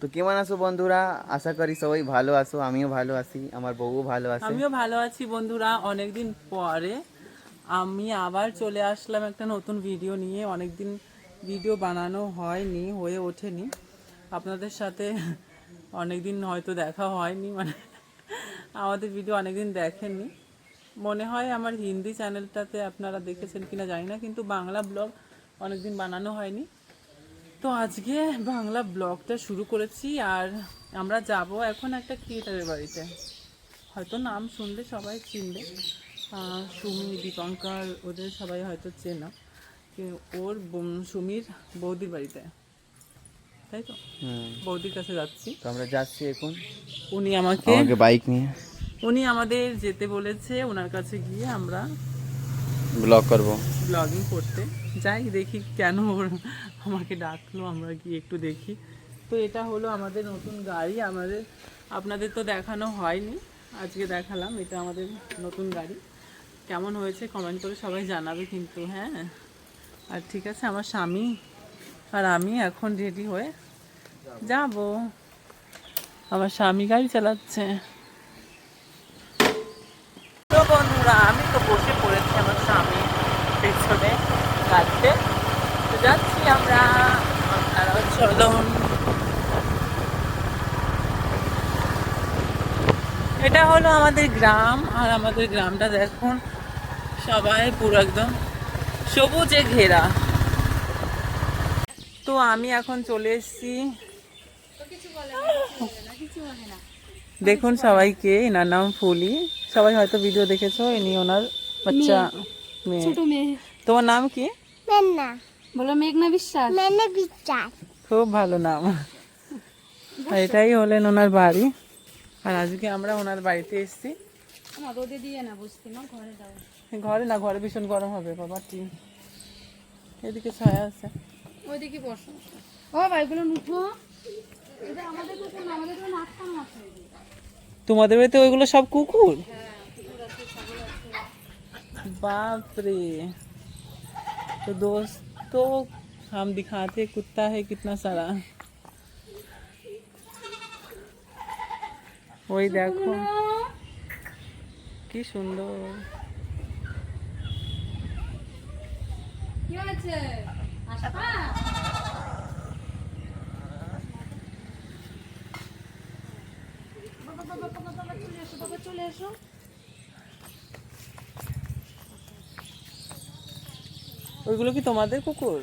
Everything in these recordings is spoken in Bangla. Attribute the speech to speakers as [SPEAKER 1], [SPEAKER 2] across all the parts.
[SPEAKER 1] তো কেমন আছো বন্ধুরা? আশা করি সবাই ভালো আছো, আমিও ভালো আছি, আমার বউও ভালো আছে।
[SPEAKER 2] আমিও ভালো আছি বন্ধুরা। অনেকদিন পরে আমি আবার চলে আসলাম একটা নতুন ভিডিও নিয়ে। অনেকদিন ভিডিও বানানো হয়নি, হয়ে ওঠেনি আপনাদের সাথে। অনেকদিন হয়তো দেখা হয়নি, মানে আমাদের ভিডিও অনেকদিন দেখেননি মনে হয়। আমার হিন্দি চ্যানেলটাতে আপনারা দেখেছেন কিনা জানি না, কিন্তু বাংলা ব্লগ অনেকদিন বানানো হয়নি। তো আজকে বাংলা ব্লগটা শুরু করেছি। আর আমরা যাব এখন একটা ক্রিয়েটারের বাড়িতে, হয়তো নাম শুনলে সবাই চিনবে। সুমি, দীপঙ্কর, ওদের সবাই হয়তো চেনা। ওর সুমির বৌদির বাড়িতে, তাই তো বৌদির কাছে যাচ্ছি।
[SPEAKER 1] তো আমরা যাচ্ছি এখন
[SPEAKER 2] উনি আমাকে
[SPEAKER 1] বাইক নিয়ে
[SPEAKER 2] উনি আমাদের যেতে বলেছে। ওনার কাছে গিয়ে আমরা
[SPEAKER 1] ব্লগ করব।
[SPEAKER 2] ব্লগিং করতে যাই, দেখি কেন ওর আমাকে ডাকলো, আমরা গিয়ে একটু দেখি। তো এটা হলো আমাদের নতুন গাড়ি। আপনাদের তো দেখানো হয়নি, আজকে দেখালাম। এটা আমাদের নতুন গাড়ি। কেমন হয়েছে কমেন্ট করে সবাই জানাবে কিন্তু, হ্যাঁ। আর ঠিক আছে, আমার স্বামী আর আমি এখন রেডি হয়ে যাব। আমার স্বামী গাড়ি চালাচ্ছে। তো বন্ধুরা, আমি তো বসে পড়েছি আমার স্বামী পেছনে গাড়িতে। তো যাচ্ছি আমরা, আপনারাও চলুন। এটা হলো আমাদের গ্রাম। আর আমাদের গ্রামটা দেখুন, সবাই পুরো একদম সবুজে ঘেরা। তো আমি এখন চলে এসেছি, দেখুন সবাইকে। এনার নাম ফুলি, সবাই হয়তো ভিডিও দেখেছো। ইনি ওনার বাচ্চা মেয়ে, ছোট মেয়ে। তোমার নাম কি?
[SPEAKER 3] মেঘনা।
[SPEAKER 2] বলো মেঘনা বিশ্বাস।
[SPEAKER 3] মেঘনা বিশ্বাস।
[SPEAKER 2] খুব ভালো নাম। আর এটাই হলেন ওনার বাড়ি। আর আজকে আমরা ওনার বাড়িতে এসেছি।
[SPEAKER 3] রোদে দিয়ে না বসতে না, ঘরে দাও।
[SPEAKER 2] ঘরে না, ঘরে ভীষণ গরম হবে বাবা। এদিকে ছায়া আছে,
[SPEAKER 3] ওইদিকে বসো। ও ভাইগুলো নুঠো। এটা আমাদের কুকুর না, আমাদের তো নাকটা মাছ।
[SPEAKER 2] তোমাদের বাড়িতে ওইগুলো সব কুকুর? बाप रे। तो दोस्तों, हम दिखाते कुत्ता है कितना सारा। ওই দেখো কি সুন্দর।
[SPEAKER 3] কি হয়েছে? আশা বাবা চলে এসো।
[SPEAKER 2] ওইগুলো কি তোমাদের কুকুর?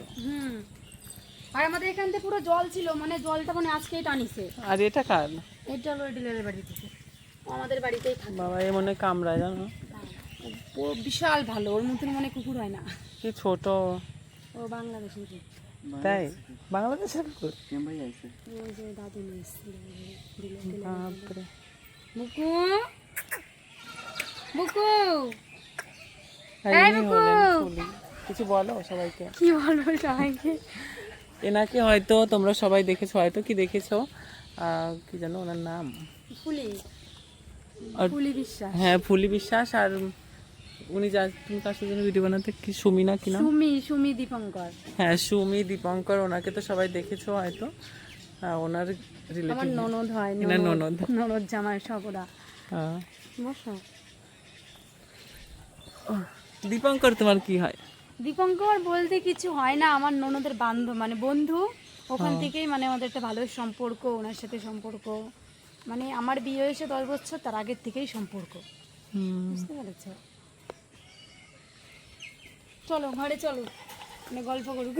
[SPEAKER 3] আর আমাদের এখান থেকে পুরো জল ছিল, মানে জলটা মানে আজকেই টানিছে।
[SPEAKER 2] আর এটা কার?
[SPEAKER 3] এটা হলো ডিলারের বাড়ি থেকে, ও আমাদের বাড়িতেই থাকে।
[SPEAKER 2] বাবা, এ মনে হয় কামড়ায়, জানো?
[SPEAKER 3] ও বিশাল ভালো, ওর মতন মনে কুকুর হয় না।
[SPEAKER 2] কি ছোট।
[SPEAKER 3] ও বাংলাদেশের কুকুর।
[SPEAKER 2] তাই? বাংলাদেশের কুকুর?
[SPEAKER 3] ওই যে দাদু নিয়ে এসেছিল।
[SPEAKER 2] বাপরে।
[SPEAKER 3] বুকু বুকু,
[SPEAKER 2] আর
[SPEAKER 3] এই
[SPEAKER 2] ইনি
[SPEAKER 3] বুকু।
[SPEAKER 2] হলেন ফুলি। কিছু বলো সবাইকে।
[SPEAKER 3] কি বলবো সবাইকে?
[SPEAKER 2] এনাকে হয়তো তোমরা সবাই দেখেছো, হয়তো কি দেখেছো, কি জানো ওনার নাম?
[SPEAKER 3] ফুলি,
[SPEAKER 2] আর
[SPEAKER 3] ফুলি বিশ্বাস।
[SPEAKER 2] হ্যাঁ, ফুলি বিশ্বাস। আর উনি তুমি কার সাথে ভিডিও বানাতে, কি সুমি না কি নাম?
[SPEAKER 3] সুমি দীপঙ্কর।
[SPEAKER 2] হ্যাঁ, সুমি দীপঙ্কর। ওনাকে তো সবাই দেখেছো হয়তো। ওনার
[SPEAKER 3] আমার
[SPEAKER 2] রিলেটিভ,
[SPEAKER 3] ননদ হয়।
[SPEAKER 2] এনার ননদ।
[SPEAKER 3] ননদ জামাই সব ওরা।
[SPEAKER 2] হ্যাঁ।
[SPEAKER 3] বসো।
[SPEAKER 2] দীপঙ্কর তোমার কি হয়?
[SPEAKER 3] দীপঙ্কর বলতে কিছু হয় না, আমার ননদের বান্ধব, মানে বন্ধু। ওখান থেকেই মানে আমাদের একটা ভালো সম্পর্ক, ওনার সাথে সম্পর্ক। মানে আমার বিয়ে হয়েছে 10 বছর, তার আগের থেকেই সম্পর্ক। বুঝতে পেরেছো? চলো ঘরে চলো, মানে গল্প করুক।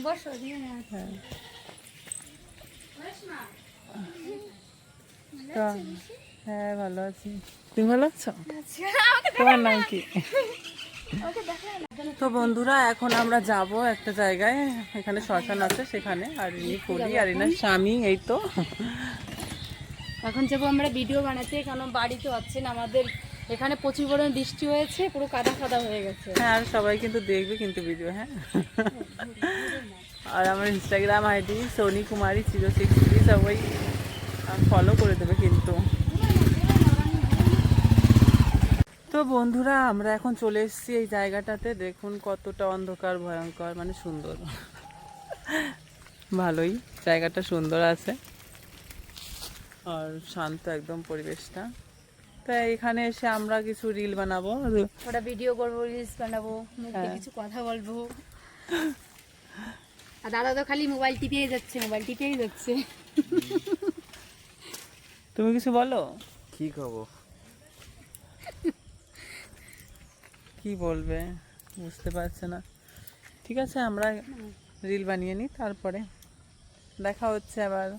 [SPEAKER 3] বসো দিয়ে না।
[SPEAKER 2] হ্যাঁ, ভালো আছি। তুমি ভালো আছো? তোমার নাম কি? তো বন্ধুরা, এখন আমরা যাব একটা জায়গায়, এখানে শ্মশান আছে সেখানে। আর ইনি ফুলি আর ইনার স্বামী। এই তো
[SPEAKER 3] এখন যাবো আমরা ভিডিও বানাতে, কারণ বাড়িতে আছেন আমাদের এখানে প্রচুর পরিমাণ বৃষ্টি হয়েছে, পুরো কাদা কাদা হয়ে গেছে।
[SPEAKER 2] হ্যাঁ, আর সবাই কিন্তু দেখবে কিন্তু ভিডিও, হ্যাঁ। আর আমার ইনস্টাগ্রাম আইডি সোনি কুমারী 063, সবাই ফলো করে দেবে কিন্তু। তো বন্ধুরা, আমরা এখন চলে এসেছি এই জায়গাটাতে। দেখুন কতটা অন্ধকার, ভয়ঙ্কর, মানে সুন্দর। ভালোই, জায়গাটা সুন্দর আছে আর শান্ত একদম পরিবেশটা। তাই এখানে এসে আমরা কিছু রিল বানাবো।
[SPEAKER 3] ওটা ভিডিও করবো, রিলস বানাবো, মুখে
[SPEAKER 2] হ্যাঁ।
[SPEAKER 3] কিছু কথা বলবো। আর দাদা তো খালি মোবাইল টিপেই যাচ্ছে।
[SPEAKER 2] তুমি কিছু বলো।
[SPEAKER 1] কি খবর?
[SPEAKER 2] কি বলবে বুঝতে পারছে না। ঠিক আছে, আমরা রিল বানিয়ে নিই, তারপরে দেখা হচ্ছে আবার।